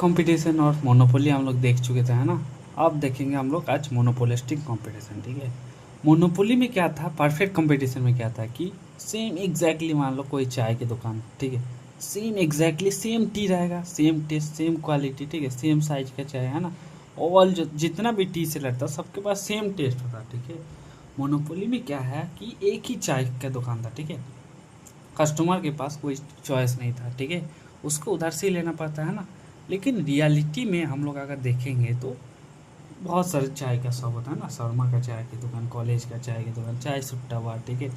Competition और monopoly हम लोग देख चुके थे, है ना। अब देखेंगे हम लोग आज मोनोपोलिस्टिक कंपटीशन। ठीक है, मोनोपोली में क्या था, परफेक्ट कंपटीशन में क्या था कि सेम एग्जैक्टली मान लो कोई चाय की दुकान, ठीक है, सेम एग्जैक्टली सेम टी रहेगा, सेम टेस्ट सेम क्वालिटी, ठीक है, सेम साइज का चाय, है ना। ऑल जो जितना भी टी सेलर था सबके पास सेम टेस्ट होता, ठीक है। मोनोपोली में क्या है कि एक ही चाय का दुकान था, ठीक है, कस्टमर के पास कोई चॉइस नहीं था, ठीक है, उसको उधर से ही लेना पड़ता है ना। लेकिन रियलिटी में हम लोग अगर देखेंगे तो बहुत सारे चाय का शॉप होता है ना, शर्मा का चाय की दुकान, कॉलेज का चाय की दुकान, चाय सुट्टा बार, ठीक है,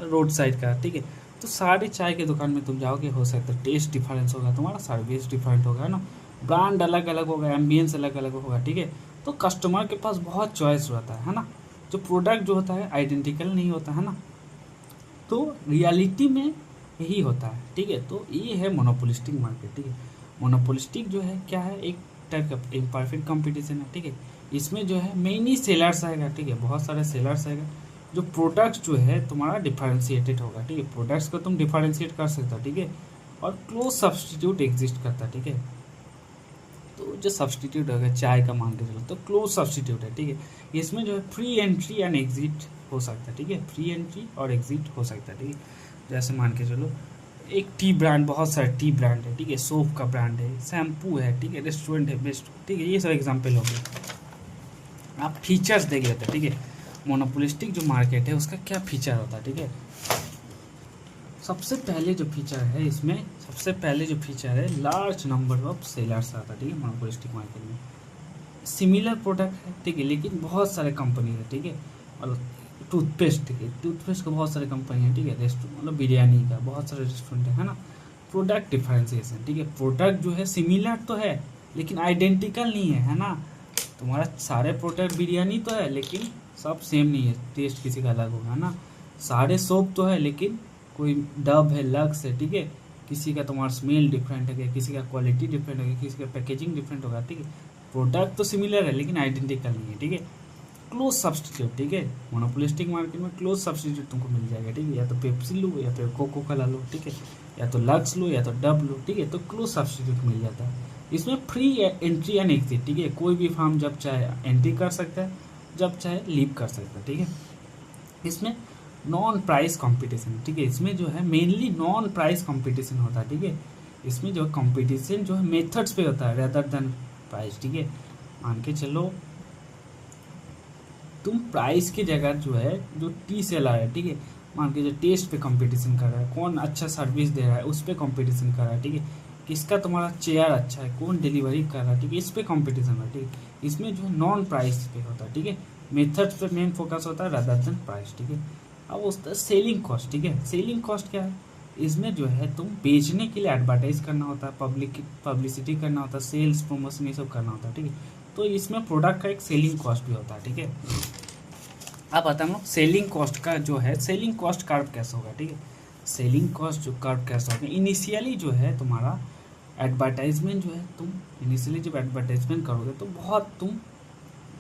रोड साइड का, ठीक है। तो सारी चाय की दुकान में तुम जाओगे, हो सकता है टेस्ट डिफरेंस होगा, तुम्हारा सर्विस डिफरेंट होगा, है ना, ब्रांड अलग अलग होगा, एम्बियंस अलग अलग होगा, ठीक है। तो कस्टमर के पास बहुत चॉइस रहता है ना। जो प्रोडक्ट जो होता है आइडेंटिकल नहीं होता है ना। तो रियलिटी में यही होता है, ठीक है। तो ये है मोनोपोलिस्टिक मार्केट, ठीक है। मोनोपोलिस्टिक जो है क्या है, एक टाइप का इम्परफेक्ट कंपटीशन है, ठीक है। इसमें जो है मेनी सेलर्स आएगा, ठीक है, बहुत सारे सेलर्स आएगा। जो प्रोडक्ट जो है तुम्हारा डिफरेंशिएटेड होगा, ठीक है, प्रोडक्ट्स को तुम डिफरेंशिएट कर सकते हो, ठीक है। और क्लोज सब्सटीट्यूट एग्जिस्ट करता है, ठीक है। तो जो सब्सटीट्यूट होगा चाय का मान के चलो तो क्लोज सब्सटीट्यूट है, ठीक है। इसमें जो है फ्री एंट्री एंड एग्जिट हो सकता है, ठीक है, फ्री एंट्री और एग्जिट हो सकता है, ठीक है। जैसे मान के चलो एक टी ब्रांड, बहुत सारे टी ब्रांड है, ठीक है, सोप का ब्रांड है, शैम्पू है, ठीक है, रेस्टोरेंट है, बेस्ट, ठीक है, ये सब एग्जाम्पल हो गए। आप फीचर्स देख लेते हैं, ठीक है। मोनोपोलिस्टिक जो मार्केट है उसका क्या फीचर होता है, ठीक है। सबसे पहले जो फीचर है इसमें, सबसे पहले जो फीचर है लार्ज नंबर ऑफ सेलर्स आता है, ठीक है, मोनोपोलिस्टिक मार्केट में। सिमिलर प्रोडक्ट है, ठीक है, लेकिन बहुत सारे कंपनी है, ठीक है। और टूथपेस्ट, ठीक है, टूथपेस्ट का बहुत सारे कंपनी है, ठीक है, रेस्टोरेंट मतलब बिरयानी का बहुत सारे रेस्टोरेंट है ना। प्रोडक्ट डिफरेंशिएशन, ठीक है, प्रोडक्ट जो है सिमिलर तो है लेकिन आइडेंटिकल नहीं है ना। तुम्हारा सारे प्रोडक्ट बिरयानी तो है लेकिन सब सेम नहीं है, टेस्ट किसी का अलग होगा ना। सारे सोप तो है लेकिन कोई डब है, लक्स है, ठीक है, किसी का तुम्हारा स्मेल डिफरेंट है, किसी का क्वालिटी डिफरेंट होगा, किसी का पैकेजिंग डिफरेंट होगा, ठीक है। प्रोडक्ट तो सिमिलर है लेकिन आइडेंटिकल नहीं है, ठीक है। क्लोज सब्सटीट्यूट, ठीक है, मोनोपोलिस्टिक मार्केट में क्लोज सब्सटीट्यूट तुमको मिल जाएगा, ठीक है, या तो पेप्सी लो या फिर कोको कोला लो, ठीक है, या तो लक्स लो या तो डब लो, ठीक है। तो क्लोज सब्सटीट्यूट मिल जाता है। इसमें फ्री एंट्री एंड एग्जिट, ठीक है, कोई भी फार्म जब चाहे एंट्री कर सकता है, जब चाहे लीव कर सकता है, ठीक है। इसमें नॉन प्राइस कंपटीशन, ठीक है, इसमें जो है मेनली नॉन प्राइस कंपटीशन होता है, ठीक है। इसमें जो कंपटीशन जो है मेथड्स पे होता है रेदर देन प्राइस, ठीक है। मान के चलो तुम प्राइस की जगह जो है जो टी सेलर है, ठीक है, मान के जो टेस्ट पे कंपटीशन कर रहा है, कौन अच्छा सर्विस दे रहा है उस पर कंपटीशन कर रहा है, ठीक है, किसका तुम्हारा चेयर अच्छा है, कौन डिलीवरी कर रहा है, ठीक है, इस पे कंपटीशन है, ठीक है। इसमें जो है नॉन प्राइस पे होता है, ठीक है, मेथड्स पे मेन फोकस होता है रादर देन प्राइस, ठीक है। अब उसका सेलिंग कॉस्ट, ठीक है, सेलिंग कॉस्ट क्या है, इसमें जो है तुम बेचने के लिए एडवर्टाइज करना होता है, पब्लिसिटी करना होता है, सेल्स प्रमोशन ये सब करना होता है, ठीक है। तो इसमें प्रोडक्ट का एक सेलिंग कॉस्ट भी होता है, ठीक है। अब आता है सेलिंग कॉस्ट का जो है, सेलिंग कॉस्ट कर्व कैसे होगा, ठीक है। सेलिंग कॉस्ट जो कर्व कैसे होगा, इनिशियली जो है तुम्हारा एडवर्टाइजमेंट जो है, तुम इनिशियली जब एडवर्टाइजमेंट करोगे तो बहुत तुम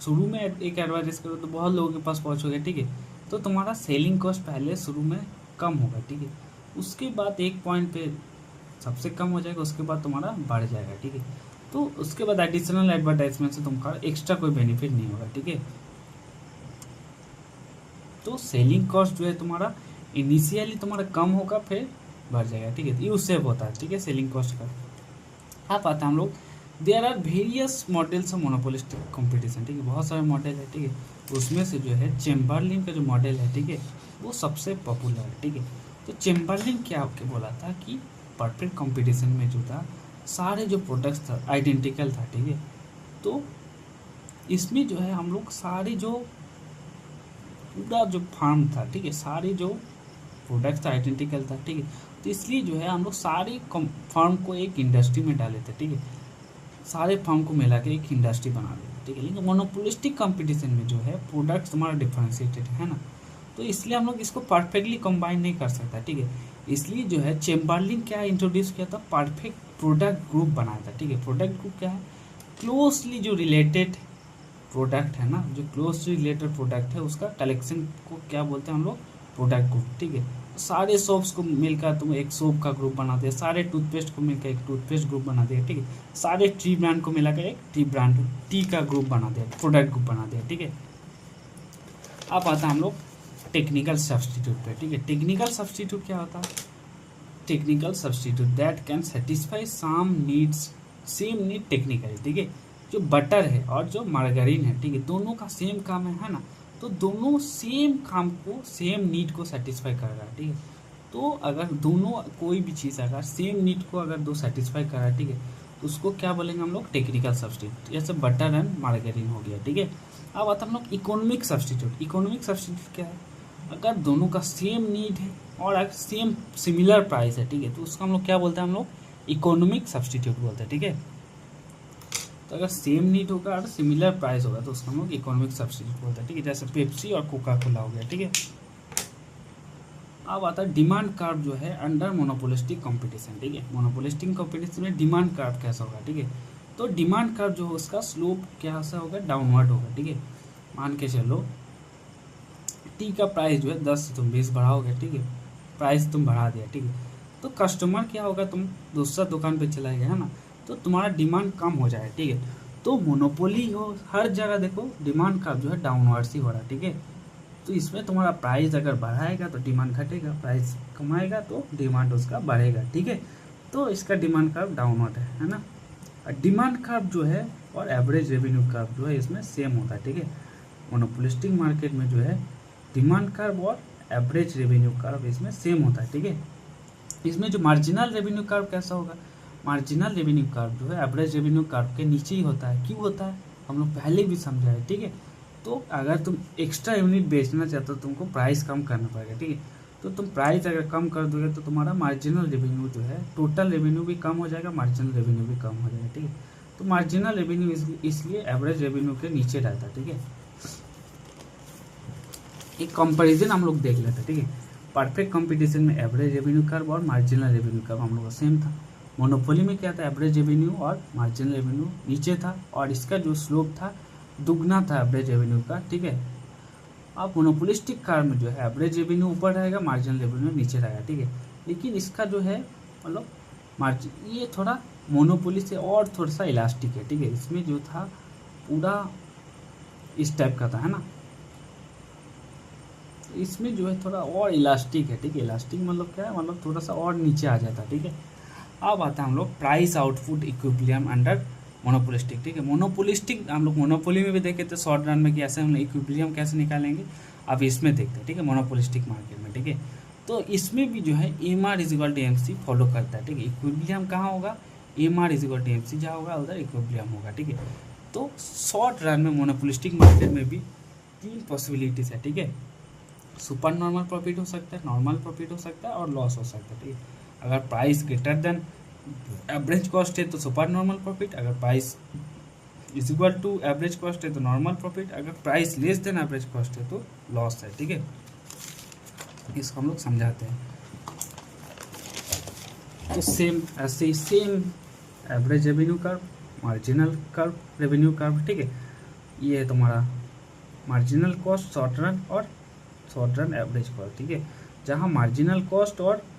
शुरू में एक एडवर्टाइज करो तो बहुत लोगों के पास पहुंचोगे, ठीक है। तो तुम्हारा सेलिंग कॉस्ट पहले शुरू में कम होगा, ठीक है। उसके बाद एक पॉइंट पे सबसे कम हो जाएगा, उसके बाद तुम्हारा बढ़ जाएगा, ठीक है। तो उसके बाद एडिशनल एडवर्टाइजमेंट से तुमका एक्स्ट्रा कोई बेनिफिट नहीं होगा, ठीक है। तो सेलिंग कॉस्ट जो है तुम्हारा इनिशियली तुम्हारा कम होगा फिर बढ़ जाएगा, ठीक है, यू सेव होता है, ठीक है, सेलिंग कॉस्ट का। अब आता है हम लोग there are various models of monopolistic competition, ठीक है, बहुत सारे मॉडल है, ठीक है। उसमें से जो है चेम्बरलिन का जो मॉडल है, ठीक है, वो सबसे पॉपुलर है, ठीक है। तो चेम्बरलिन क्या आपके बोला था कि परफेक्ट कंपटीशन में जो था सारे जो प्रोडक्ट्स था आइडेंटिकल था, ठीक है। तो इसमें जो है हम लोग सारे जो पूरा जो फार्म था, ठीक है, सारे जो प्रोडक्ट आइडेंटिकल था, ठीक है। तो इसलिए जो है हम लोग सारे फार्म को एक इंडस्ट्री में डाले थे, ठीक है, सारे फार्म को मिला के एक इंडस्ट्री बना देते, ठीक है। लेकिन मोनोपोलिस्टिक कंपटीशन में जो है प्रोडक्ट तुम्हारा डिफरेंशिएटेड है ना, तो इसलिए हम लोग इसको परफेक्टली कंबाइन नहीं कर सकता, ठीक है। इसलिए जो है चेम्बरलिन क्या इंट्रोड्यूस किया था, परफेक्ट प्रोडक्ट ग्रुप बनाया था, ठीक है। प्रोडक्ट ग्रुप क्या है, क्लोजली जो रिलेटेड प्रोडक्ट है ना, जो क्लोजली रिलेटेड प्रोडक्ट है उसका कलेक्शन को क्या बोलते हैं हम लोग, प्रोडक्ट ग्रुप, ठीक है। सारे सोप्स को मिलकर तुम एक सोप का ग्रुप बना दिया, सारे टूथपेस्ट को मिलकर एक टूथपेस्ट ग्रुप बना दिया, ठीक है। सारे टी ब्रांड को मिलाकर एक टी का ग्रुप बना दिया, प्रोडक्ट ग्रुप बना दिया, ठीक है। अब आता हम लोग टेक्निकल सब्सटीट्यूट पे, ठीक है। टेक्निकल सब्सटीट्यूट क्या होता है? Technical substitute that can satisfy some needs same need technically, ठीक है। जो बटर है और जो मार्गारीन है, ठीक है, दोनों का सेम काम है ना, तो दोनों सेम काम को, सेम नीड को सेटिस्फाई कर रहा है, ठीक है। तो अगर दोनों कोई भी चीज़ अगर सेम नीड को अगर दो सेटिस्फाई कर रहा है, ठीक है, तो उसको क्या बोलेंगे हम लोग? Technical substitute. जैसे बटर एंड मार्गारीन हो गया, ठीक है। अब आता हम लोग इकोनॉमिक सब्सटीट्यूट। इकोनॉमिक सब्सटीट्यूट क्या है? अगर दोनों का सेम नीड है और अगर सेम सिमिलर प्राइस है, ठीक है, तो उसका हम लोग क्या बोलते हैं? हम लोग इकोनॉमिक सब्सटीट्यूट बोलते हैं, ठीक है। तो अगर सेम नीड होगा और सिमिलर प्राइस होगा तो उसका हम लोग इकोनॉमिक सब्सटीट्यूट बोलते हैं, ठीक है। जैसे पेप्सी और कोका कोला हो गया, ठीक है। अब आता है डिमांड कर्व जो है अंडर मोनोपोलिस्टिक कंपटीशन, ठीक है। मोनोपोलिस्टिक कंपटीशन में डिमांड कर्व कैसा होगा, ठीक है। तो डिमांड कर्व जो है उसका स्लोप कैसा होगा? डाउनवर्ड होगा, ठीक है। मान के चलो टी का प्राइस जो है 10 से तुम 20 बढ़ाओगे, ठीक है, प्राइस तुम बढ़ा दिया, ठीक है। तो कस्टमर क्या होगा? तुम दूसरा दुकान पे चला गया, है ना, तो तुम्हारा डिमांड कम हो जाए, ठीक है। तो मोनोपोली हो हर जगह देखो डिमांड का जो है डाउनवर्ड ही हो रहा है, ठीक है। तो इसमें तुम्हारा प्राइस अगर बढ़ाएगा तो डिमांड घटेगा, प्राइस कमाएगा तो डिमांड उसका बढ़ेगा, ठीक है। तो इसका डिमांड कर्व डाउनवर्ड है ना। डिमांड कर्व जो है और एवरेज रेवेन्यू कर्व जो है इसमें सेम होता है, ठीक है। मोनोपोलिस्टिक मार्केट में जो है डिमांड कर्व और एवरेज रेवेन्यू कर्व इसमें सेम होता है, ठीक है। इसमें जो मार्जिनल रेवेन्यू कर्व कैसा होगा? मार्जिनल रेवेन्यू कर्व जो है एवरेज रेवेन्यू कर्व के नीचे ही होता है। क्यों होता है? हम लोग पहले भी समझा है, ठीक है। तो अगर तुम एक्स्ट्रा यूनिट बेचना चाहते हो तुमको प्राइस कम करना पड़ेगा, ठीक है। तो तुम प्राइस अगर कम कर दोगे तो तुम्हारा मार्जिनल रेवेन्यू जो है, टोटल रेवेन्यू भी कम हो जाएगा, मार्जिनल रेवेन्यू भी कम हो जाएगा, ठीक है। तो मार्जिनल रेवेन्यू इसलिए एवरेज रेवेन्यू के नीचे रहता है, ठीक है। एक कंपैरिजन हम लोग देख लेते हैं, ठीक है। परफेक्ट कंपटीशन में एवरेज रेवेन्यू कर्व और मार्जिनल रेवेन्यू कर्व हम लोग का सेम था। मोनोपोली में क्या था? एवरेज रेवेन्यू और मार्जिनल रेवेन्यू नीचे था और इसका जो स्लोप था दुगना था एवरेज रेवेन्यू का, ठीक है। अब मोनोपोलिस्टिक कार में जो है एवरेज रेवेन्यू ऊपर रहेगा, मार्जिनल रेवेन्यू नीचे रहेगा, ठीक है। लेकिन इसका जो है मतलब मार्जिन ये थोड़ा मोनोपोली से और थोड़ा सा इलास्टिक है, ठीक है। इसमें जो था पूरा इस टाइप का था, है ना। इसमें जो है थोड़ा और इलास्टिक है, ठीक है। इलास्टिक मतलब क्या है? मतलब थोड़ा सा और नीचे आ जाता है, ठीक है। अब आता है हम लोग price output equilibrium under monopolistic, ठीक है। मोनोपोलिस्टिक हम लोग मोनोपोली में भी देखे थे शॉर्ट रन में कि ऐसे हम इक्विलिब्रियम कैसे निकालेंगे, अब इसमें देखते हैं, ठीक है। मोनोपोलिस्टिक मार्केट में, ठीक है। तो इसमें भी जो है M R is equal to M C follow करता है, ठीक है। इक्विलिब्रियम कहाँ होगा? M R is equal to M C जहाँ होगा उधर इक्विलिब्रियम होगा, ठीक है। तो शॉर्ट रन में मोनोपोलिस्टिक मार्केट में भी 3 पॉसिबिलिटीज है, ठीक है। सुपर नॉर्मल प्रॉफिट हो सकता है, नॉर्मल प्रॉफिट हो सकता है और लॉस हो सकता है, ठीक है। अगर price greater than average cost है तो सुपर नॉर्मल प्रॉफिट, अगर price is equal to average cost है तो नॉर्मल प्रॉफिट, अगर price less than average cost है तो लॉस है, ठीक है। इसको हम लोग समझाते हैं। तो सेम ऐसे ही same average revenue curve, marginal curve, revenue curve, ठीक है। ये है तुम्हारा मार्जिनल कॉस्ट शॉर्ट रन और शॉर्ट रन एवरेज कॉस्ट, ठीक है। जहाँ मार्जिनल कॉस्ट और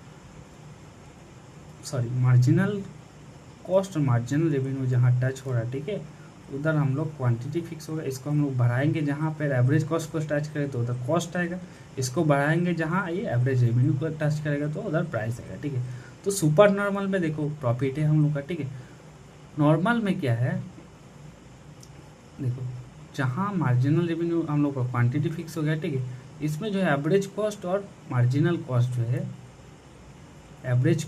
मार्जिनल कॉस्ट और मार्जिनल रेवेन्यू जहाँ टच हो रहा है, ठीक है, उधर हम लोग क्वांटिटी फिक्स होगा। इसको हम लोग बढ़ाएंगे जहाँ पर एवरेज कॉस्ट को टच करे तो उधर कॉस्ट आएगा। इसको बढ़ाएंगे जहाँ ये एवरेज रेवेन्यू को टच करेगा तो उधर प्राइस आएगा, ठीक है। तो सुपर नॉर्मल में देखो प्रॉफिट है हम लोग का, ठीक है। नॉर्मल में क्या है? देखो जहाँ मार्जिनल रेवेन्यू हम लोग का क्वांटिटी फिक्स हो गया, ठीक है, इसमें जो है एवरेज कॉस्ट और मार्जिनल कॉस्ट जो है एवरेज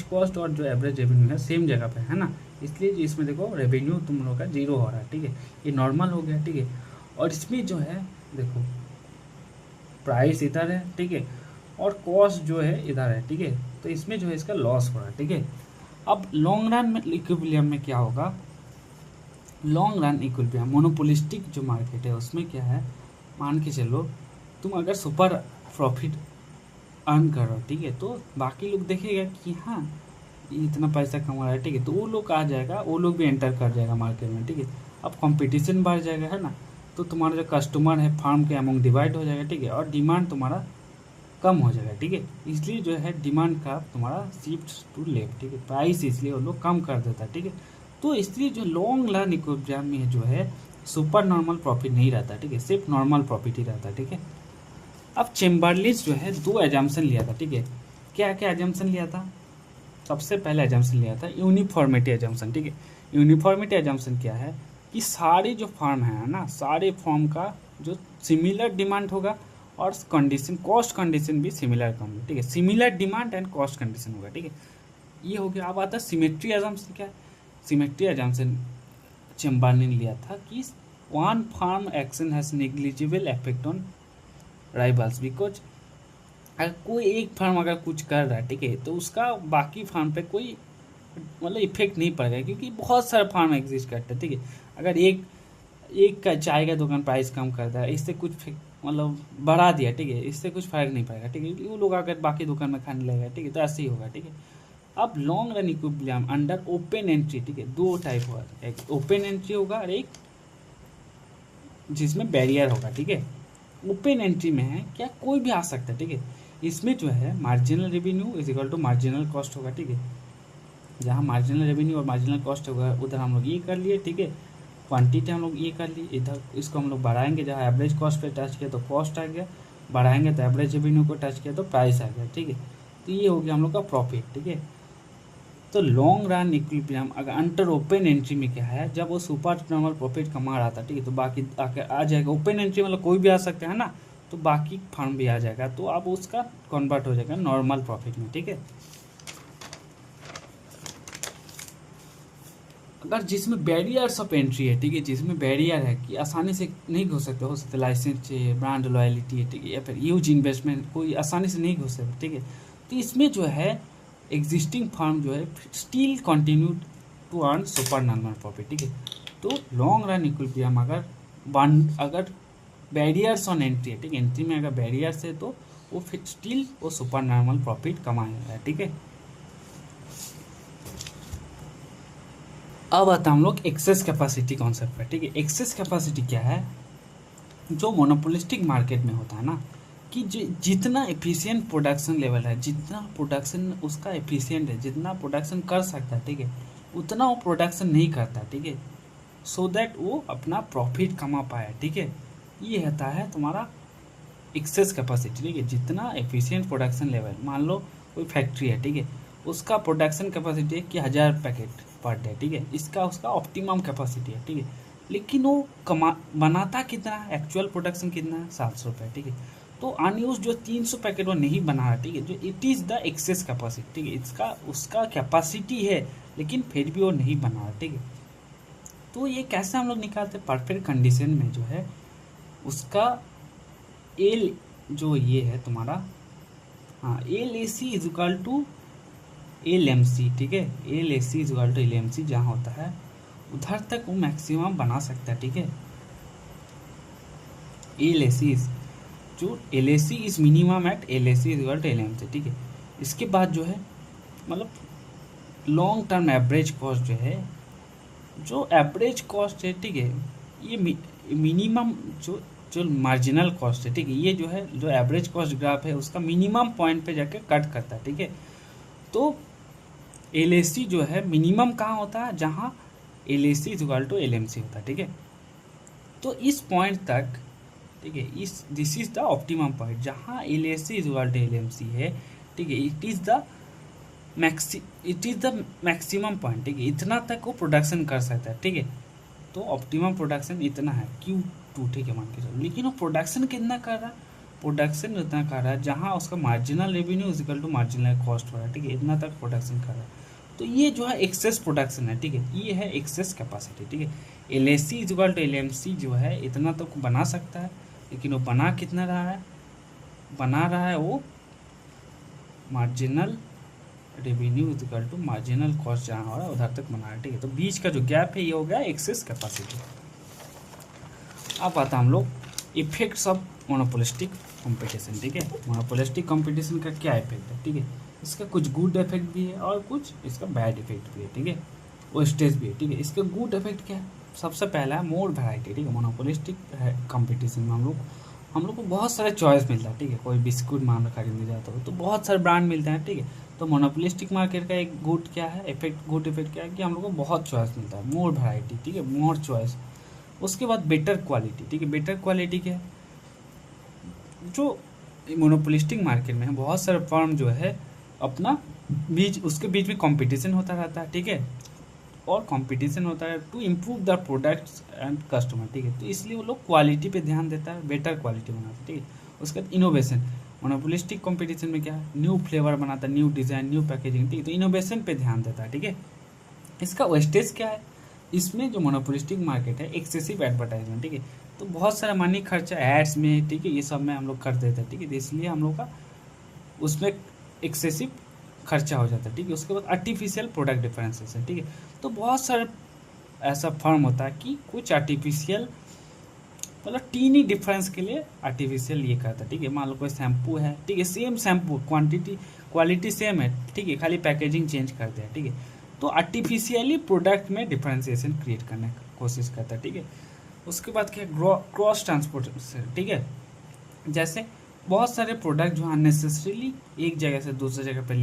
कॉस्ट और जो एवरेज रेवेन्यू है सेम जगह पे है ना, इसलिए इसमें देखो रेवेन्यू तुम लोग का 0 हो रहा है, ठीक है। ये नॉर्मल हो गया, ठीक है। और इसमें जो है देखो प्राइस इधर है, ठीक है, और कॉस्ट जो है इधर है, ठीक है। तो इसमें जो है इसका लॉस हो रहा है, ठीक है। अब लॉन्ग रन में इक्विलिब्रियम में क्या होगा? लॉन्ग रन इक्विलिब्रियम मोनोपोलिस्टिक जो मार्केट है उसमें क्या है? मान के चलो तुम अगर सुपर प्रॉफिट अर्न कर रहे हो, ठीक है, तो बाकी लोग देखेगा कि हाँ ये इतना पैसा कमा रहा है, ठीक है, तो वो लोग आ जाएगा, वो लोग भी एंटर कर जाएगा मार्केट में, ठीक है। अब कंपटीशन बढ़ जाएगा, है ना, तो तुम्हारा जो कस्टमर है फार्म के अमाउंट डिवाइड हो जाएगा, ठीक है, और डिमांड तुम्हारा कम हो जाएगा, ठीक है। इसलिए जो है डिमांड का तुम्हारा शिफ्ट टू लेफ्ट, ठीक है, प्राइस इसलिए वो लोग कम कर देता है, ठीक है। तो इसलिए जो लॉन्ग रन इक्विलिब्रियम में जो है सुपर नॉर्मल प्रॉफिट नहीं रहता, ठीक है, सिर्फ नॉर्मल प्रॉफिट ही रहता है, ठीक है। अब चेम्बरलिन जो है 2 एजम्पशन लिया था, ठीक है। क्या क्या एजम्पशन लिया था? सबसे पहले एजम्पशन लिया था यूनिफॉर्मिटी एजम्पशन, ठीक है। यूनिफॉर्मिटी एजम्पशन क्या है कि सारे जो फर्म है ना, सारे फर्म का जो सिमिलर डिमांड होगा और कंडीशन, कॉस्ट कंडीशन भी सिमिलर कम होगा, ठीक है। Similar demand and cost condition होगा, ठीक है। ये हो गया। अब आता है सिमेट्री एजम्पशन। क्या है सिमेट्री एजम्पशन? चेम्बरलिन लिया था कि one firm action has negligible effect on rivals, because अगर कोई एक फर्म अगर कुछ कर रहा है, ठीक है, तो उसका बाकी फर्म पे कोई मतलब इफेक्ट नहीं पड़ेगा, क्योंकि बहुत सारे फार्म एग्जिस्ट करते हैं, ठीक है। अगर एक एक का चाय का दुकान प्राइस कम करता है, इससे कुछ मतलब बढ़ा दिया, ठीक है, इससे कुछ फर्क नहीं पड़ेगा, ठीक है। वो लोग अगर बाकी दुकान में खाने लगेगा, ठीक है, तो ऐसे ही होगा, ठीक है। अब long run equilibrium under open entry, ठीक है, 2 टाइप होगा, एक ओपन एंट्री होगा और एक जिसमें बैरियर होगा, ठीक है। ओपन एंट्री में है क्या, कोई भी आ सकता है, ठीक है। इसमें जो है marginal revenue is equal to marginal cost होगा, ठीक है। जहाँ मार्जिनल रेवेन्यू और मार्जिनल कॉस्ट होगा उधर हम लोग ये कर लिए, ठीक है। क्वांटिटी हम लोग ये कर लिए, इधर इसको हम लोग बढ़ाएंगे, जहाँ एवरेज कॉस्ट पे टच किया तो कॉस्ट आ गया, बढ़ाएंगे तो एवरेज रेवेन्यू को टच किया तो प्राइस आ गया, ठीक है। तो ये हो गया हम लोग का प्रॉफिट, ठीक है। तो लॉन्ग रन इक्विलिब्रियम अगर अंडर ओपन एंट्री में क्या है, जब वो सुपर नॉर्मल प्रॉफिट कमा रहा था, ठीक है, तो बाकी आके आ जाएगा। ओपन एंट्री मतलब कोई भी आ सकता है ना, तो बाकी फर्म भी आ जाएगा, तो अब उसका कन्वर्ट हो जाएगा नॉर्मल प्रॉफिट में, ठीक है। अगर जिसमें बैरियर्स ऑफ एंट्री है, ठीक है, जिसमें बैरियर है कि आसानी से नहीं घुस सकते, हो सकते लाइसेंस चाहिए, ब्रांड लॉयलिटी है, ठीक है, या फिर ह्यूज इन्वेस्टमेंट, कोई आसानी से नहीं घुस सकते, ठीक है। तो इसमें जो है एग्जिस्टिंग फर्म जो है still continue to earn super normal profit, ठीक है। तो लॉन्ग रन इक्विलिब्रियम अगर बैरियर्स ऑन एंट्री है, ठीक है, एंट्री में अगर बैरियर्स है तो वो फिर स्टिल वो सुपर नॉर्मल प्रॉफिट कमाएगा, ठीक है। अब आता हम लोग एक्सेस कैपेसिटी कॉन्सेप्ट पे, ठीक है। एक्सेस कैपेसिटी क्या है? जो मोनोपोलिस्टिक मार्केट में होता है ना, कि जितना एफिशिएंट प्रोडक्शन लेवल है, जितना प्रोडक्शन उसका एफिशिएंट है, जितना प्रोडक्शन कर सकता है, ठीक है, उतना वो प्रोडक्शन नहीं करता, ठीक है, सो दैट वो अपना प्रॉफिट कमा पाए, ठीक है। ये रहता है तुम्हारा एक्सेस कैपेसिटी, ठीक है। जितना एफिशिएंट प्रोडक्शन लेवल, मान लो कोई फैक्ट्री है, ठीक है, उसका प्रोडक्शन कैपेसिटी है कि 1000 पैकेट पर डे, ठीक है, इसका उसका ऑप्टिमम कैपेसिटी है, ठीक है। लेकिन वो बनाता कितना है, एक्चुअल प्रोडक्शन कितना है, 700 रुपये, ठीक है। तो अनयूज जो 300 पैकेट वो नहीं बना रहा, ठीक है, जो it is the access capacity, ठीक है, इसका उसका कैपेसिटी है लेकिन फिर भी वो नहीं बना रहा, ठीक है। तो ये कैसे हम लोग निकालते हैं? परफेक्ट कंडीशन में जो है उसका एल जो ये है तुम्हारा, हाँ, L A C is equal to L M C, ठीक है। L A C is equal to L M C जहाँ होता है उधर तक वो मैक्सिमम बना सकता है, ठीक है। एल ए सी जो L A C is minimum at L A C is equal to L M C, ठीक है। इसके बाद जो है मतलब लॉन्ग टर्म एवरेज कॉस्ट जो है, जो एवरेज कॉस्ट है, ठीक है, ये मिनिमम जो जो मार्जिनल कॉस्ट है, ठीक है, ये जो है जो एवरेज कॉस्ट ग्राफ है उसका मिनिमम पॉइंट पे जाके कट करता है, ठीक है। तो एल ए सी जो है मिनिमम कहाँ होता है? जहाँ L A C is equal to L M C होता है, ठीक है। तो इस पॉइंट तक, ठीक है, this is the optimum point जहाँ L A C is equal to L M C है, ठीक है। It is the maximum point, ठीक है, इतना तक वो प्रोडक्शन कर सकता है, ठीक है। तो ऑप्टिमम प्रोडक्शन इतना है Q2, ठीक है, मान के चलो। लेकिन वो प्रोडक्शन कितना कर रहा है? प्रोडक्शन उतना कर रहा है जहाँ उसका marginal revenue is equal to marginal cost हो रहा है, ठीक है, इतना तक प्रोडक्शन कर रहा है। तो ये जो है एक्सेस प्रोडक्शन है, ठीक है, ये है एक्सेस कैपेसिटी, ठीक है। L A C is equal to L M C जो है इतना तक बना सकता है, लेकिन वो बना कितना रहा है? बना रहा है वो marginal revenue is equal to marginal cost जहाँ हो रहा है उधर तक बना है, ठीक है। तो बीच का जो गैप है ये हो गया एक्सेस कैपेसिटी। अब आता हम लोग इफेक्ट्स ऑफ मोनोपोलिस्टिक कंपटीशन, ठीक है। मोनोपोलिस्टिक कंपटीशन का क्या इफेक्ट है, ठीक है। इसका कुछ गुड इफेक्ट भी है और कुछ इसका बैड इफेक्ट भी है, ठीक है, वो स्टेज भी है, ठीक है। इसका गुड इफेक्ट क्या है? सबसे पहला है मोर वैरायटी, ठीक है। मोनोपोलिस्टिक कंपटीशन में हम लोग हम लोग को बहुत सारे चॉइस मिलता है, ठीक है। कोई बिस्कुट मान लो खरीदने जाता हो तो बहुत सारे ब्रांड मिलते हैं, ठीक है। तो मोनोपोलिस्टिक मार्केट का एक गुड क्या है इफेक्ट, गुड इफेक्ट क्या है कि हम लोग को बहुत चॉइस मिलता है, मोर वैरायटी, ठीक है, मोर चॉइस। उसके बाद बेटर क्वालिटी, ठीक है। बेटर क्वालिटी क्या है, जो मोनोपोलिस्टिक मार्केट में है बहुत सारे फर्म जो है अपना बीच उसके बीच में कंपटीशन होता रहता है, ठीक है। और कंपटीशन होता है to improve the products and customer, ठीक है। तो इसलिए वो लोग क्वालिटी पे ध्यान देता है, बेटर क्वालिटी बनाता है, ठीक है। उसके बाद इनोवेशन, मोनोपोलिस्टिक कंपटीशन में क्या है, न्यू फ्लेवर बनाता है, न्यू डिज़ाइन, न्यू पैकेजिंग, ठीक है। तो इनोवेशन पे ध्यान देता है, ठीक है। इसका वेस्टेज क्या है, इसमें जो मोनोपोलिस्टिक मार्केट है एक्सेसिव एडवर्टाइजमेंट, ठीक है। तो बहुत सारा मनी खर्चा एड्स में, ठीक है, ये सब में हम लोग कर देते हैं, ठीक है। तो इसलिए हम लोग का उसमें एक्सेसिव खर्चा हो जाता है, ठीक है। उसके बाद आर्टिफिशियल प्रोडक्ट डिफरेंसेशन, ठीक है। तो बहुत सारे ऐसा फर्म होता है कि कुछ आर्टिफिशियल मतलब टीनी डिफरेंस के लिए आर्टिफिशियल ये करता है, ठीक है। मान लो कोई शैम्पू है, ठीक है, सेम शैम्पू क्वालिटी सेम है, ठीक है, खाली पैकेजिंग चेंज कर दिया, ठीक है। तो आर्टिफिशियली प्रोडक्ट में डिफरेंशिएशन क्रिएट करने की कोशिश करता है, ठीक है। उसके बाद क्या क्रॉस ट्रांसपोर्टेशन, ठीक है। जैसे बहुत सारे प्रोडक्ट जो अननेसेसरीली एक जगह से दूसरी जगह पर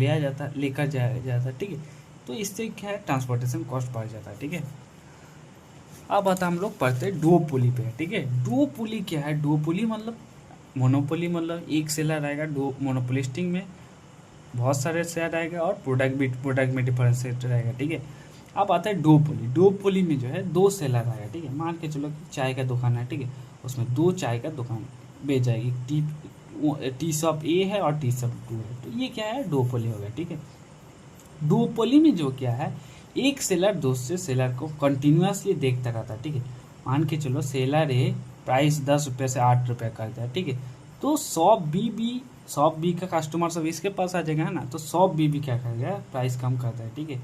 लेकर जाया जाता है, ठीक है। तो इससे क्या है, ट्रांसपोर्टेशन कॉस्ट बढ़ जाता है, ठीक है। अब आता हम लोग पढ़ते हैं डुओपोली पे, ठीक है। डुओपोली क्या है, डुओपोली मतलब मोनोपोली मतलब एक सेलर आएगा, दो मोनोपोलिस्टिक में बहुत सारे शेयर आएगा और प्रोडक्ट में डिफरेंशिएट रहेगा, ठीक है। अब आता है डुओपोली, डुओपोली में जो है दो सेलर आएगा, ठीक है। मान के चलो कि चाय का दुकान है, ठीक है, उसमें दो चाय का दुकान बेच जाएगी, टी शॉप ए है और टी शॉप टू है, तो ये क्या है, डुओपोली हो गया, ठीक है। डुओपोली में जो क्या है, एक सेलर दूसरे सेलर को कंटिन्यूसली देखता रहता है, ठीक है। मान के चलो सेलर ए प्राइस 10 रुपये से 8 रुपये करता है, ठीक है। तो शॉप बी का कस्टमर सब इसके पास आ जाएगा, है ना। तो शॉप बी भी क्या करेगा, प्राइस कम करता है, ठीक है।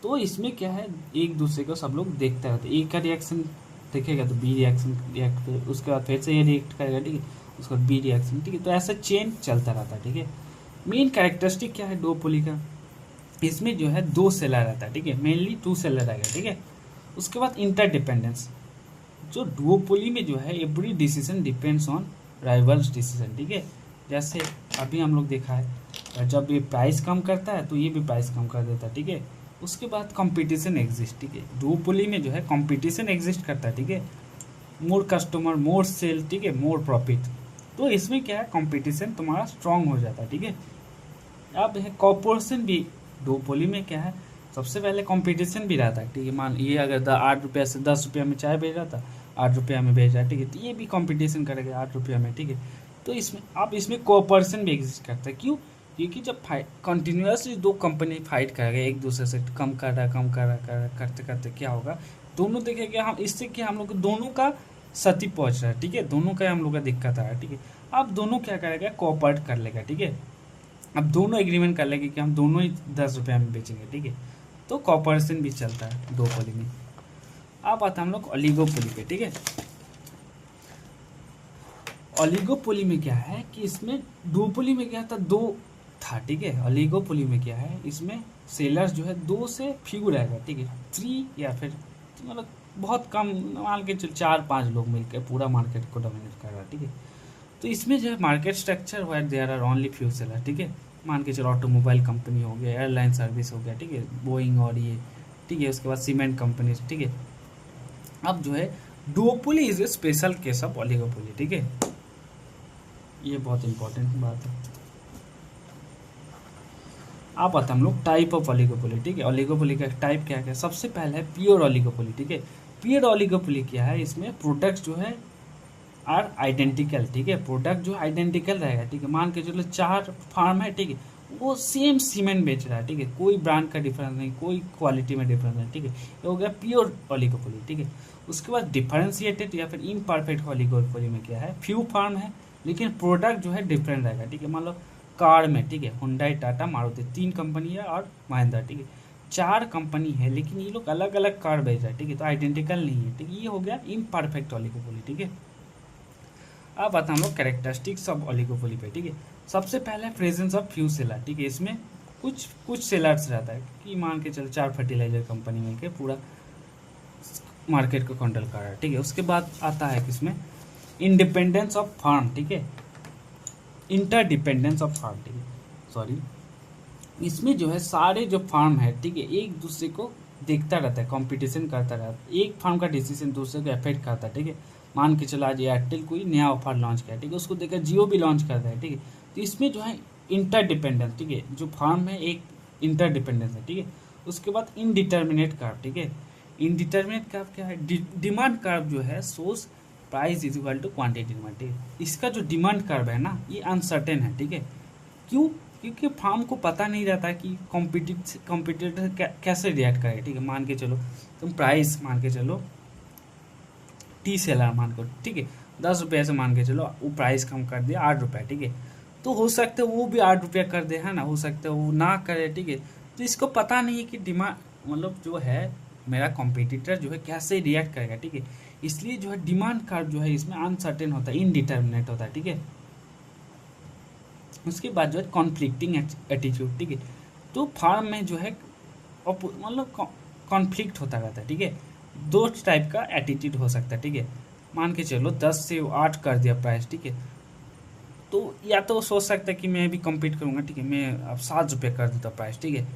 तो इसमें क्या है, एक दूसरे को सब लोग देखते रहते हैं, एक का रिएक्शन देखेगा तो बी रिएक्ट उसके बाद फिर से ये रिएक्ट करेगा, ठीक है, उसके बाद बी रिएक्शन, ठीक है। तो ऐसा चेन चलता रहता है, ठीक है। मेन कैरेक्टरिस्टिक क्या है डुओपोली का, इसमें जो है दो सेलर रहता है, ठीक है, मेनली टू सेलर आएगा, ठीक है। उसके बाद इंटरडिपेंडेंस, जो डुओपोली में जो है every decision depends on rivals decision, ठीक है। जैसे अभी हम लोग देखा है, जब ये प्राइस कम करता है तो ये भी प्राइस कम कर देता है, ठीक है। उसके बाद कंपटीशन एग्जिस्ट, ठीक है। डुओपोली में जो है कंपटीशन एग्जिस्ट करता है, ठीक है। मोर कस्टमर मोर सेल, ठीक है, मोर प्रॉफिट। तो इसमें क्या है, कंपटीशन तुम्हारा स्ट्रांग हो जाता है, ठीक है। अब है कॉर्पोरेशन भी, डुओपोली में क्या है, सबसे पहले कंपटीशन भी रहता है, ठीक है। मान ये अगर 8 रुपये से 10 रुपये में चाय बेच रहा था, 8 रुपये में बेच रहा है, ठीक है, तो ये भी कंपटीशन करेगा 8 रुपये में, ठीक है। तो इसमें अब इसमें कोऑपरेशन भी एग्जिस्ट करता है, क्यों, क्योंकि जब कंटिन्यूसली दो कंपनी फाइट करेगा एक दूसरे से, कम कर रहा करते करते क्या होगा, दोनों देखेंगे हम, इससे कि हम लोग दोनों का क्षति पहुंच रहा है, ठीक है, दोनों का हम लोग का दिक्कत आ रहा है, ठीक है। अब दोनों क्या करेगा, कोऑपरेट कर लेगा, ठीक है। अब दोनों एग्रीमेंट कर लेंगे कि हम दोनों ही 10 रुपये में बेचेंगे, ठीक है। तो कॉपरेशन भी चलता है डुओपोली में। अब आता हम लोग ओलिगोपोली पे, ठीक है। ओलिगोपोली में क्या है कि इसमें, डुओपोली में क्या था, दो था, ठीक है। ओलिगोपोली में क्या है, इसमें सेलर्स जो है दो से फ्यू रहेगा, ठीक है, 3 या फिर मतलब बहुत कम, मान के चल 4-5 लोग मिलकर पूरा मार्केट को डोमिनेट कर रहा है, ठीक है। तो इसमें जो है market structure white there are only few seller, ठीक है। मान के चलो ऑटोमोबाइल कंपनी हो गया, एयरलाइन सर्विस हो गया, ठीक है, बोइंग और ये, ठीक है। उसके बाद सीमेंट कंपनी, ठीक है। अब जो है duopoly is a special case of oligopoly, ठीक है। ये बहुत इंपॉर्टेंट बात है। अब आता हम लोग टाइप ऑफ ओलिगोपोली, ठीक है। ओलिगोपोली का टाइप क्या है, सबसे पहले है प्योर ओलिगोपोली, ठीक है। प्योर ओलिगोपोली क्या है, इसमें प्रोडक्ट्स जो है आर आइडेंटिकल, ठीक है, प्रोडक्ट जो आइडेंटिकल रहेगा, ठीक है। मान के चलो 4 फार्म है, ठीक है, वो सेम सीमेंट बेच रहा है, ठीक है, कोई ब्रांड का डिफरेंस नहीं, कोई क्वालिटी में डिफरेंस नहीं, ठीक है। ये हो गया प्योर ओलिगोपोली, ठीक है। उसके बाद डिफरेंशिएटेड या फिर इम्परफेक्ट ओलिगोपोली में क्या है, फ्यू फार्म है लेकिन प्रोडक्ट जो है डिफरेंट रहेगा, ठीक है। मान लो कार में, ठीक है, हुंडई टाटा मारुति 3 कंपनी है और महिंद्रा, ठीक है, 4 कंपनी है लेकिन ये लोग अलग अलग कार बेच रहा है, ठीक है, तो आइडेंटिकल नहीं है, ठीक है। ये हो गया इम्परफेक्ट ओलिगोपोली, ठीक है। अब आता हम लोग कैरेक्टरिस्टिक्स ऑफ ओलिगोपोली पे, ठीक है। सबसे पहले प्रेजेंस ऑफ फ्यू सेलर, ठीक है। इसमें कुछ सेलर्स रहता है कि मान के चलो 4 फर्टिलाइजर कंपनी मिलकर पूरा मार्केट को कंट्रोल कर रहा है, ठीक है। उसके बाद आता है किसमें इंडिपेंडेंस ऑफ फार्म, ठीक है, इंटरडिपेंडेंस ऑफ फार्म, ठीक है, सॉरी, इसमें जो है सारे जो फार्म है, ठीक है, एक दूसरे को देखता रहता है, कंपटीशन करता रहता है, एक फार्म का डिसीजन दूसरे को अफेक्ट करता है, ठीक है। मान के चलो आज एयरटेल कोई नया ऑफर लॉन्च किया, ठीक है, उसको देखकर जियो भी लॉन्च करता है, ठीक है। तो इसमें जो है इंटरडिपेंडेंस, ठीक है, जो फार्म है एक इंटरडिपेंडेंस है, ठीक है। उसके बाद इनडिटर्मिनेट कर्व, ठीक है, इनडिटर्मिनेट कर्व क्या है, डिमांड कर्व जो है source price is equal to quantity demand, ठीक है। इसका जो डिमांड कर्व है ना ये अनसर्टेन है, ठीक है। क्यों? क्योंकि फार्म को पता नहीं रहता कि कॉम्पिटिटर कैसे रिएक्ट करे, ठीक है। मान के चलो तुम प्राइस मान के चलो टी सेलर मान को, ठीक है, 10 रुपये से मान के चलो वो प्राइस कम कर दिया 8 रुपये, ठीक है। तो हो सकता है वो भी 8 रुपया कर दे, है ना, हो सकता है वो ना करे, ठीक है। तो इसको पता नहीं है कि डिमांड मतलब जो है मेरा कॉम्पिटिटर जो है कैसे रिएक्ट करेगा, ठीक है। इसलिए जो है डिमांड कर्व जो है इसमें अनसर्टेन होता है, इनडिटर्मिनेट होता है, ठीक है। उसके बाद जो है कॉन्फ्लिक्टिंग एटीट्यूड, ठीक है। तो फार्म में जो है मतलब कॉन्फ्लिक्ट होता रहता है, ठीक है। दो टाइप का एटीट्यूड हो सकता है, ठीक है। मान के चलो 10 से 8 कर दिया प्राइस, ठीक है। तो या तो सोच सकता है कि मैं भी कम्पीट करूंगा, ठीक है, मैं अब 7 रुपये कर देता प्राइस, ठीक है।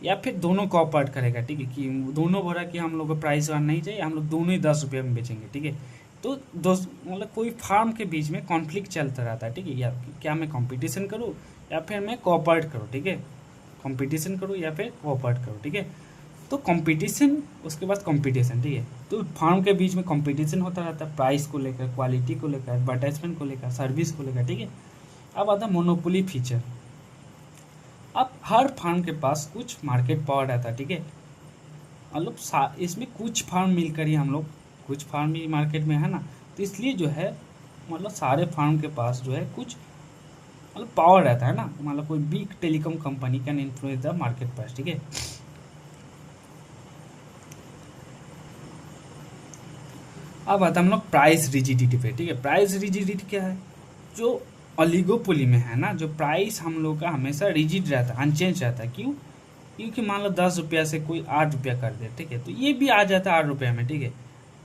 या फिर दोनों कोऑपरेट करेगा, ठीक है, कि दोनों बोला कि हम लोग को प्राइस वन नहीं चाहिए, हम लोग दोनों ही 10 रुपये में बेचेंगे, ठीक है। तो दोस्त मतलब कोई फार्म के बीच में कॉन्फ्लिक्ट चलता रहता है, ठीक है। या क्या मैं कंपटीशन करूँ या फिर मैं कोऑपरेट करूँ, ठीक है, कंपटीशन करूँ या फिर कोऑपरेट करूँ, ठीक है। तो कंपटीशन, उसके बाद कंपटीशन, ठीक है। तो फार्म के बीच में कंपटीशन होता रहता है, प्राइस को लेकर, क्वालिटी को लेकर, एडवर्टाइजमेंट को लेकर, सर्विस को लेकर, ठीक है। अब आता है मोनोपोली फीचर। अब हर फार्म के पास कुछ मार्केट पावर रहता है, ठीक है। मतलब इसमें कुछ फार्म मिलकर ही हम लोग, कुछ फार्म भी मार्केट में है ना, तो इसलिए जो है मतलब सारे फार्म के पास जो है कुछ मतलब पावर रहता है ना, मतलब कोई big telecom company can influence the market price, ठीक है। अब आता है हम लोग प्राइस रिजिडिटी पे, ठीक है। प्राइस रिजिडिटी क्या है, जो ओलिगोपोली में है ना, जो प्राइस हम लोग का हमेशा रिजिड रहता है, अनचेंज रहता है। क्यों? क्योंकि मान लो 10 रुपया से कोई 8 रुपया कर दे, ठीक है, तो ये भी आ जाता है 8 रुपये में, ठीक है।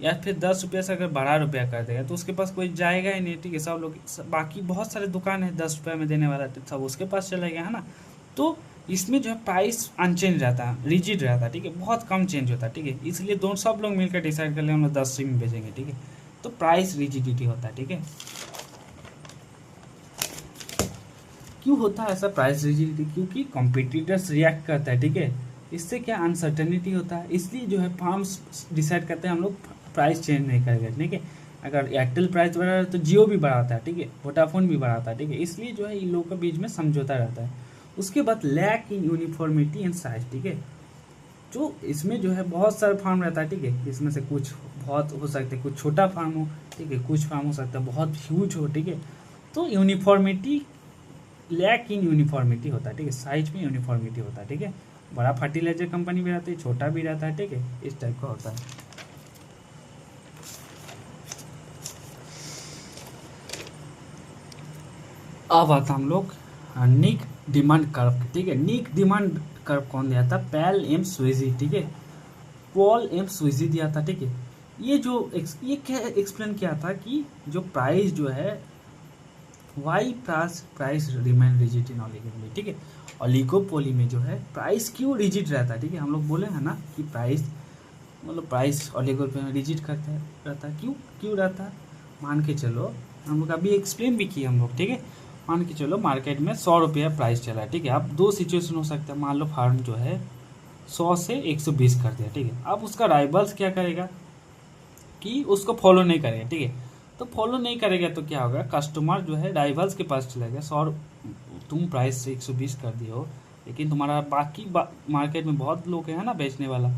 या फिर 10 रुपया से अगर 12 रुपया कर देगा तो उसके पास कोई जाएगा ही नहीं, ठीक है। सब लोग बाकी बहुत सारे दुकान है 10 रुपये में देने वाला, सब उसके पास चलेगा, है ना। तो इसमें जो है प्राइस अनचेंज रहता है, रिजिड रहता है, ठीक है, बहुत कम चेंज होता है, ठीक है। इसलिए दोनों सब लोग मिलकर डिसाइड कर ले हम लोग 10 से में बेचेंगे, ठीक है। तो प्राइस रिजिडिटी होता है, ठीक है। क्यों होता है ऐसा प्राइस रिजिडिटी? क्योंकि कॉम्पिटिटर्स रिएक्ट करता है, ठीक है। इससे क्या अनसर्टेनिटी होता है, इसलिए जो है फार्म्स डिसाइड करते हैं हम लोग प्राइस चेंज नहीं करेंगे, ठीक है। अगर एयरटेल प्राइस बढ़ा रहा है तो जियो भी बढ़ाता है, ठीक है, वोडाफोन भी बढ़ाता है, ठीक है। इसलिए जो है इन लोगों के बीच में समझौता रहता है। उसके बाद lack in uniformity and size, ठीक है। जो इसमें जो है बहुत सारे फार्म रहता है, ठीक है। इसमें से कुछ बहुत हो सकते हैं, कुछ छोटा फार्म हो, ठीक है, कुछ फार्म हो सकता है बहुत ह्यूज हो, ठीक है। तो यूनिफॉर्मिटी, लैक इन यूनिफॉर्मिटी होता है, ठीक है, साइज में यूनिफॉर्मिटी होता है, ठीक है। बड़ा फर्टिलाइजर कंपनी भी रहती है, छोटा भी रहता है, ठीक है, इस टाइप का होता है। अब आता हम लोग निक डिमांड कर्व, ठीक है। निक डिमांड कर्व कौन दिया था? पैल एम स्विजी, ठीक है, पॉल एम स्विजी दिया था, ठीक है। ये क्या एक्सप्लेन किया था कि जो प्राइस जो है why price remain rigid in oligopoly, ठीक है। ऑलिगोपोली में जो है प्राइस क्यों रिजिड रहता है, ठीक है। हम लोग बोले हैं ना कि प्राइस मतलब प्राइस ऑलिगोपोली में रिजिड करता है, रहता है। क्यों रहता है? मान के चलो, हम लोग अभी एक्सप्लेन भी किए हम लोग, ठीक है। मान के चलो मार्केट में 100 रुपया प्राइस चला है, ठीक है। अब दो सिचुएशन हो सकता है, मान लो फार्म जो है 100 से 120 कर दिया, ठीक है। अब उसका राइवल्स क्या करेगा कि उसको फॉलो नहीं करेगा, ठीक है। तो फॉलो नहीं करेगा तो क्या होगा, कस्टमर जो है राइवल्स के पास चलेगा। 100 तुम प्राइस से 120 कर दिए हो, लेकिन तुम्हारा बाकी मार्केट में बहुत लोग हैं ना बेचने वाला,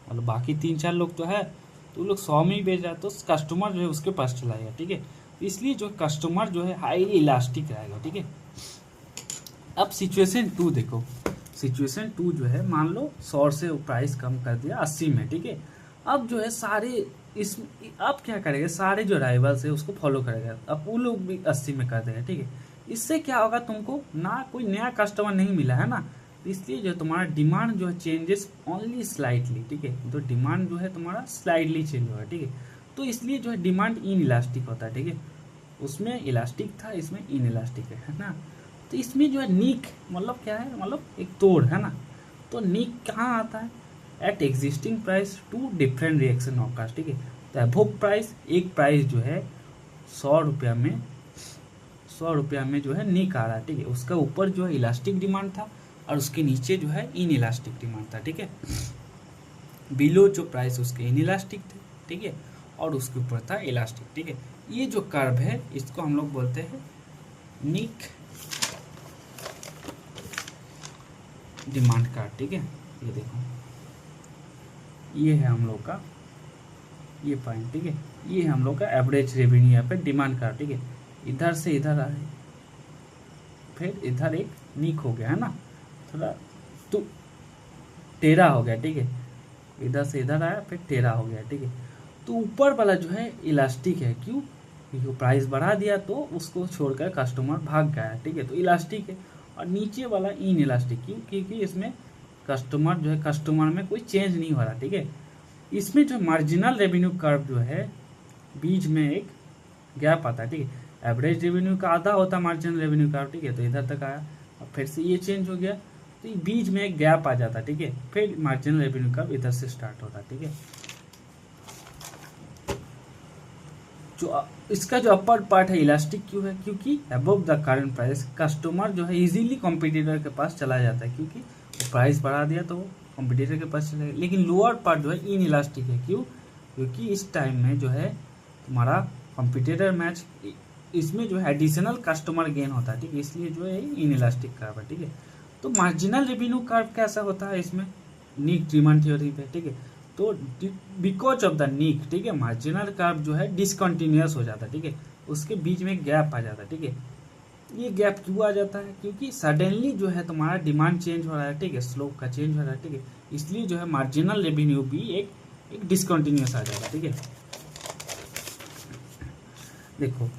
मतलब बाकी 3-4 लोग तो है, तो लोग 100 में ही बेच रहा है, तो कस्टमर जो है उसके पास चलाएगा, ठीक है। इसलिए जो कस्टमर जो है हाईली इलास्टिक रहेगा, ठीक है। अब सिचुएशन 2 देखो, सिचुएशन 2 जो है मान लो 100 से प्राइस कम कर दिया 80 में, ठीक है। अब जो है सारे इस अब क्या करेगा, सारे जो राइवल्स है उसको फॉलो करेगा, अब वो लोग भी 80 में कर देगा, ठीक है। इससे क्या होगा, तुमको ना कोई नया कस्टमर नहीं मिला है ना, इसलिए जो तुम्हारा डिमांड जो है चेंजेस ओनली स्लाइटली, ठीक है। तो डिमांड जो है तुम्हारा स्लाइटली चेंज होगा, ठीक है। तो इसलिए जो है डिमांड इन इलास्टिक होता है, ठीक है। उसमें इलास्टिक था, इसमें इन इलास्टिक है ना। तो इसमें जो है नीक मतलब क्या है, मतलब एक तोड़ है ना। तो नीक कहाँ आता है, at existing price two different reaction of cost, ठीक है। तो अबोव प्राइस, एक प्राइस जो है 100 रुपया में, 100 रुपया में जो है नीक आ रहा है, ठीक है। उसका ऊपर जो है इलास्टिक डिमांड था और उसके नीचे जो है इन इलास्टिक डिमांड था, ठीक है। बिलो जो प्राइस उसके इन इलास्टिक थे, ठीक है, और उसके ऊपर था इलास्टिक, ठीक है। ये जो कर्व है इसको हम लोग बोलते हैं नीक डिमांड कर्व, ठीक है। ये देखो, ये है हम लोग का ये पॉइंट, ठीक है। ये हम लोग का एवरेज रेवेन्यू यहाँ पे डिमांड कर्व, ठीक है। इधर से इधर आए, फिर इधर एक नीक हो गया है ना, थोड़ा तो टेढ़ा हो गया, ठीक है। इधर से इधर आया फिर टेढ़ा हो गया, ठीक है। तो ऊपर वाला जो है इलास्टिक है, क्यों, क्योंकि प्राइस बढ़ा दिया तो उसको छोड़कर कस्टमर भाग गया, ठीक है, तो इलास्टिक है। और नीचे वाला इन इलास्टिक, क्यों, क्योंकि इसमें कस्टमर जो है, कस्टमर में कोई चेंज नहीं हो रहा, ठीक है। इसमें जो मार्जिनल रेवेन्यू कर्व जो है बीच में एक गैप आता है, ठीक है। एवरेज रेवेन्यू का आधा होता है मार्जिनल रेवेन्यू कर्व, ठीक है। तो इधर तक आया और फिर से ये चेंज हो गया, तो बीच में एक गैप आ जाता है, ठीक है। फिर मार्जिनल रेवेन्यू कर्व इधर से स्टार्ट होता है, ठीक है। जो इसका जो अपर पार्ट है इलास्टिक क्यों है, क्योंकि above the current price customer जो है इजीली कॉम्पिटिटर के पास चला जाता है, क्योंकि प्राइस बढ़ा दिया तो वो कॉम्पिटिटर के पास चला गया। लेकिन लोअर पार्ट जो है इन इलास्टिक है, क्यों, क्योंकि इस टाइम में जो है तुम्हारा कॉम्पिटिटर मैच, इसमें जो है एडिशनल कस्टमर गेन होता है, ठीक है, इसलिए जो है इन इलास्टिक कर्व है, ठीक है। तो मार्जिनल रेवेन्यू कर्व कैसा होता है इसमें, नीक डिमांड थ्योरी पे, ठीक है। तो बिकॉज ऑफ द नीक, ठीक है, मार्जिनल कर्व जो है डिसकंटिन्यूअस हो जाता है, ठीक है, उसके बीच में गैप आ जाता है, ठीक है। ये गैप क्यों आ जाता है, क्योंकि सडनली जो है तुम्हारा डिमांड चेंज हो रहा है, ठीक है, स्लोप का चेंज हो रहा है, ठीक है, इसलिए जो है मार्जिनल रेवेन्यू भी एक डिसकंटिन्यूअस आ जाएगा, ठीक है। देखो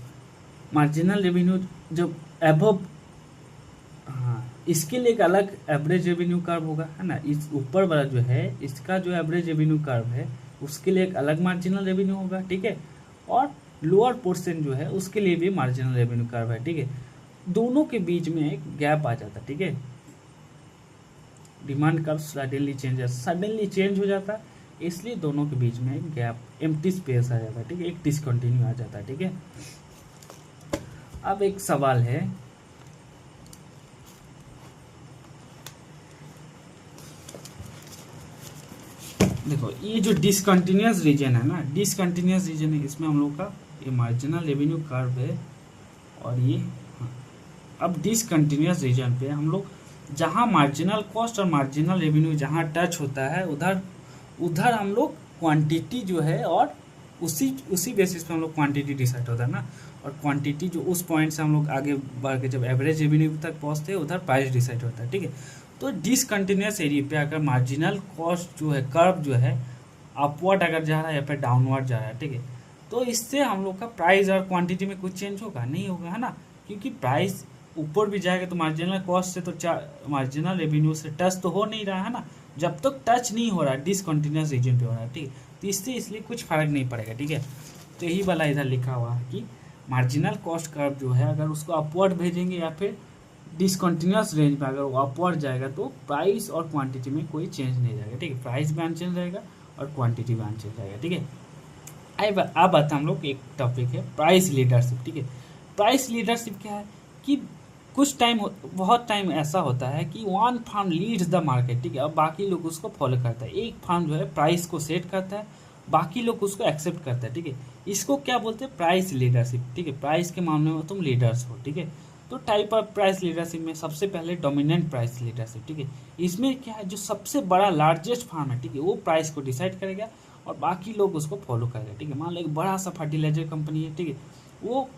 मार्जिनल रेवेन्यू जब एबव, हाँ, इसके लिए एक अलग एवरेज रेवेन्यू कर्व होगा, है ना। इस ऊपर वाला जो है इसका जो एवरेज रेवेन्यू कर्व है उसके लिए एक अलग मार्जिनल रेवेन्यू होगा, ठीक है। और लोअर पोर्शन जो है उसके लिए भी मार्जिनल रेवेन्यू कर्व है, ठीक है। दोनों के बीच में एक गैप आ जाता है, ठीक है। डिमांड कर्व सडनली चेंज हो जाता है, इसलिए दोनों के बीच में एक गैप, एम्प्टी स्पेस आ जाता है, ठीक है, एक डिसकंटिन्यू आ जाता है, ठीक है। अब एक सवाल है, देखो ये जो डिसकंटिन्यूअस रीजन है ना, डिसकंटिन्यूअस रीजन है, इसमें हम लोग का ये मार्जिनल रेवेन्यू कर्व है और ये, हाँ। अब डिसकंटिन्यूअस रीजन पे हम लोग जहाँ मार्जिनल कॉस्ट और मार्जिनल रेवेन्यू जहाँ टच होता है उधर उधर हम लोग क्वांटिटी जो है, और उसी बेसिस पे हम लोग क्वांटिटी डिसाइड होता है ना। और क्वांटिटी जो उस पॉइंट से हम लोग आगे बढ़ के जब एवरेज रेवेन्यू तक पहुँचते हैं उधर प्राइस डिसाइड होता है, ठीक है। तो डिसकंटिन्यूअस एरिया पे अगर मार्जिनल कॉस्ट जो है कर्व जो है अपवर्ड अगर जा रहा है या फिर डाउनवर्ड जा रहा है, ठीक है, तो इससे हम लोग का प्राइस और क्वांटिटी में कुछ चेंज होगा नहीं, होगा, है ना। क्योंकि प्राइस ऊपर भी जाएगा तो मार्जिनल कॉस्ट से तो मार्जिनल रेवेन्यू से टच तो हो नहीं रहा है ना। जब तक टच नहीं हो रहा है डिसकंटिन्यूअस रीजन पे हो रहा है, ठीक है, तो इससे इसलिए कुछ फर्क नहीं पड़ेगा, ठीक है। तो यही वाला इधर लिखा हुआ है कि मार्जिनल कॉस्ट कर्व जो है अगर उसको अपवर्ड भेजेंगे या फिर डिसकंटिन्यूअस रेंज में अगर वो अपवर्ड जाएगा तो प्राइस और क्वांटिटी में कोई चेंज नहीं जाएगा, ठीक है। प्राइस भी अनचेंज रहेगा और क्वांटिटी भी अनचेंज रहेगा, ठीक है। अब आता हम लोग एक टॉपिक है प्राइस लीडरशिप, ठीक है। प्राइस लीडरशिप क्या है कि कुछ टाइम, बहुत टाइम ऐसा होता है कि one firm leads the market, ठीक है, और बाकी लोग उसको फॉलो करता है। एक फर्म जो है प्राइस को सेट करता है, बाकी लोग उसको एक्सेप्ट करते हैं, ठीक है। इसको क्या बोलते हैं, प्राइस लीडरशिप, ठीक है। प्राइस के मामले में तुम लीडर्स हो, ठीक है। तो टाइप ऑफ प्राइस लीडरशिप में सबसे पहले डोमिनेंट प्राइस लीडरशिप, ठीक है। इसमें क्या है, जो सबसे बड़ा लार्जेस्ट फर्म है, ठीक है, वो प्राइस को डिसाइड करेगा और बाकी लोग उसको फॉलो करेगा, ठीक है। मान लो एक बड़ा सा फर्टिलाइजर कंपनी है, ठीक है, वो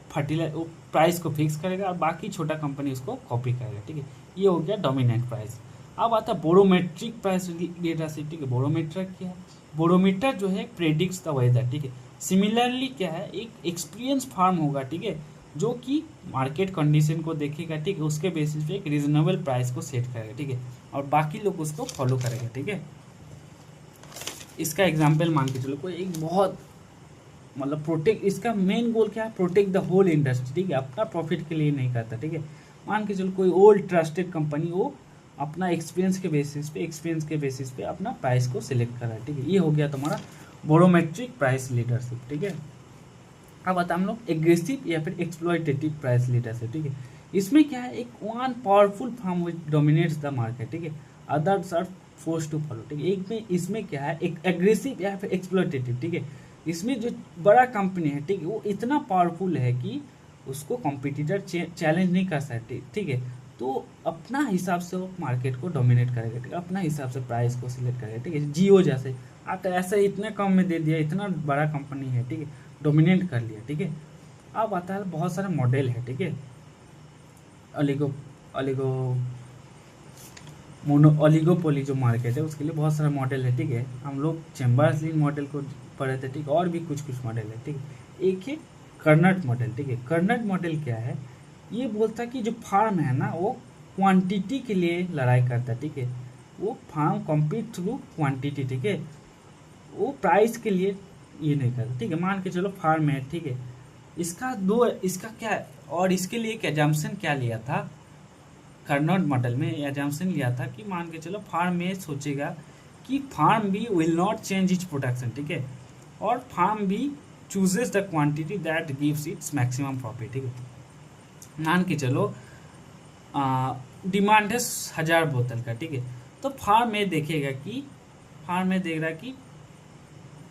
प्राइस को फिक्स करेगा और बाकी छोटा कंपनी उसको कॉपी करेगा, ठीक है। ये हो गया डोमिनेंट प्राइस। अब आता है बोरोमेट्रिक प्राइस लीडरशिप, ठीक है। बोरोमीटर क्या है, बोरोमीटर जो है प्रेडिक्ट्स द वेदर, ठीक है। सिमिलरली क्या है, एक एक्सपीरियंस फार्म होगा, ठीक है, जो कि मार्केट कंडीशन को देखेगा, ठीक है, उसके बेसिस पे एक रीजनेबल प्राइस को सेट करेगा, ठीक है, और बाकी लोग उसको फॉलो करेगा, ठीक है। इसका एग्जांपल मान के चलो, कोई एक बहुत मतलब प्रोटेक्ट, इसका मेन गोल क्या है, प्रोटेक्ट द होल इंडस्ट्री, ठीक है, अपना प्रॉफिट के लिए नहीं करता, ठीक है। मान के चलो कोई ओल्ड ट्रस्टेड कंपनी, वो अपना एक्सपीरियंस के बेसिस पे अपना प्राइस को सिलेक्ट कर रहा है, ठीक है। ये हो गया तुम्हारा बोरोमेट्रिक प्राइस लीडरशिप, ठीक है। अब आता हम लोग एग्रेसिव या फिर एक्सप्लॉयटेटिव प्राइस लीडरशिप, ठीक है। इसमें क्या है, एक one powerful firm which dominates the market, ठीक है, others are force to follow, ठीक है। एक में इसमें क्या है, एक एग्रेसिव या फिर एक्सप्लॉयटेटिव, ठीक है। इसमें जो बड़ा कंपनी है, ठीक है, वो इतना पावरफुल है कि उसको कॉम्पिटिटर चैलेंज नहीं कर सकते, ठीक है। तो अपना हिसाब से वो मार्केट को डोमिनेट करेगा, ठीक है, अपना हिसाब से प्राइस को सिलेक्ट करेगा, ठीक है। जियो जैसे आकर ऐसे इतने कम में दे दिया, इतना बड़ा कंपनी है, ठीक है, डोमिनेट कर लिया, ठीक है। अब आता है बहुत सारे मॉडल है, ठीक है, अलिगो अलिगो ओलिगोपोली जो मार्केट है उसके लिए बहुत सारे मॉडल है, ठीक है। हम लोग चैम्बर्स-लिन मॉडल को पढ़े थे, ठीक है, और भी कुछ कुछ मॉडल है, ठीक है। एक है कर्नट मॉडल, ठीक है। कर्नट मॉडल क्या है, ये बोलता है कि जो फार्म है ना, वो क्वांटिटी के लिए लड़ाई करता है, ठीक है। वो फार्म कॉम्पीट थ्रू क्वांटिटी, ठीक है, वो प्राइस के लिए ये नहीं करता, ठीक है। मान के चलो फार्म है, ठीक है, इसका क्या है, और इसके लिए एक एजम्पशन क्या लिया था कर्नट मॉडल में, एजम्पशन लिया था कि मान के चलो फार्म में सोचेगा कि firm B will not change its production, ठीक है, और firm B chooses the quantity that gives its maximum profit, ठीक है। मान के चलो डिमांड है 1000 बोतल का, ठीक है, तो फार्म में देखेगा कि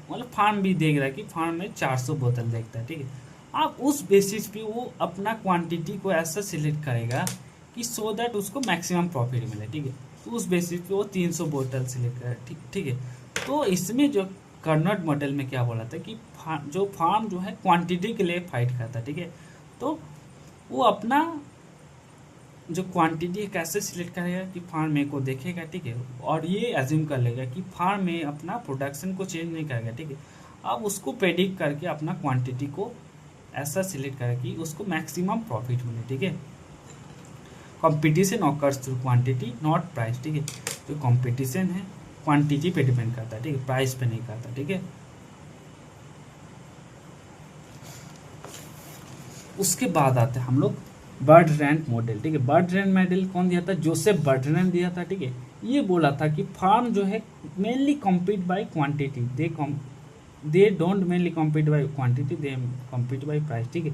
मतलब फार्म भी देख रहा है कि फार्म में 400 बोतल देखता है, ठीक है। अब उस बेसिस पे वो अपना क्वांटिटी को ऐसा सिलेक्ट करेगा कि सो दैट उसको मैक्सिमम प्रॉफिट मिले, ठीक है। तो उस बेसिस पे वो 300 बोतल सिलेक्ट करे, ठीक है। तो इसमें जो कर्नट मॉडल में क्या बोला था कि जो फार्म जो है क्वांटिटी के लिए फाइट करता है, ठीक है, तो वो अपना जो क्वांटिटी कैसे सिलेक्ट करेगा कि फार्म ए को देखेगा, ठीक है, और ये एज्यूम कर लेगा कि फार्म ए अपना प्रोडक्शन को चेंज नहीं करेगा, ठीक है। अब उसको प्रेडिक्ट करके अपना क्वांटिटी को ऐसा सिलेक्ट करेगा कि उसको मैक्सिमम प्रॉफिट मिले, ठीक है। Competition occurs through quantity not price, ठीक है। तो कंपटीशन है क्वांटिटी पे डिपेंड करता है, ठीक है, प्राइस पे नहीं करता, ठीक है। उसके बाद आते हैं हम लोग बर्ट्रैंड मॉडल, ठीक है। बर्ट्रैंड मॉडल कौन दिया था, जोसेफ बर्ट्रैंड दिया था, ठीक है। ये बोला था कि फार्म जो है mainly compete by quantity, they don't mainly compete by quantity, they compete by price, ठीक है।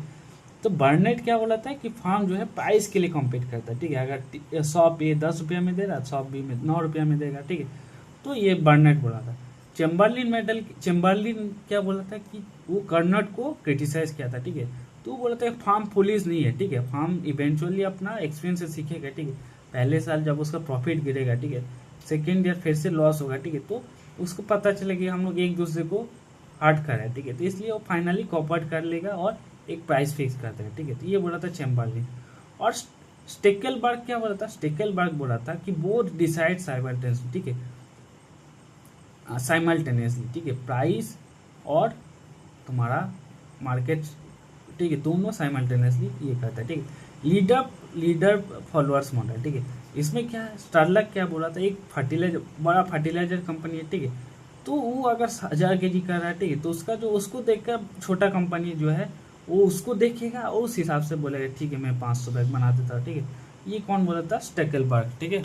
तो बर्नेट क्या बोला था कि फार्म जो है प्राइस के लिए कॉम्पीट करता है, ठीक है। अगर 100 पे 10 रुपया में दे रहा, 100 बी में 9 रुपया में देगा, ठीक है। तो ये बर्नेट बोला था। चेम्बरलिन क्या बोला था कि वो कर्नट को क्रिटिसाइज किया था, ठीक है। तो वो बोला था फार्म पुलिस नहीं है, ठीक है, फार्म इवेंचुअली अपना एक्सपीरियंस से सीखेगा, ठीक है। पहले साल जब उसका प्रॉफिट गिरेगा, ठीक है, सेकेंड ईयर फिर से लॉस होगा, ठीक है, तो उसको पता चलेगा हम लोग एक दूसरे को हर्ट कर रहे हैं, ठीक है। तो इसलिए वो फाइनली कॉपरेट कर लेगा और एक प्राइस फिक्स कर देगा, ठीक है। तो ये बोला था चेम्बरलिन। और स्टेकलबर्ग क्या बोला था, स्टेकलबर्ग बोला था कि बोथ डिसाइड साइमल्टेनियसली, ठीक है, साइमल्टेनियसली, ठीक है, प्राइस और तुम्हारा मार्केट, ठीक है, दोनों साइमल्टेनियसली ये करता है, ठीक है। लीडर फॉलोअर्स मॉडल, ठीक है। इसमें क्या है, स्टरलक क्या बोला था, एक बड़ा फर्टिलाइजर कंपनी है, ठीक है। तो वो अगर 1000 kg कर रहा है, ठीक है, तो उसको देखकर छोटा कंपनी जो है वो उसको देखेगा और उस हिसाब से बोलेगा ठीक है मैं 500 बैग बना देता हूँ, ठीक है। ये कौन बोला था, स्टेकलबर्ग, ठीक है।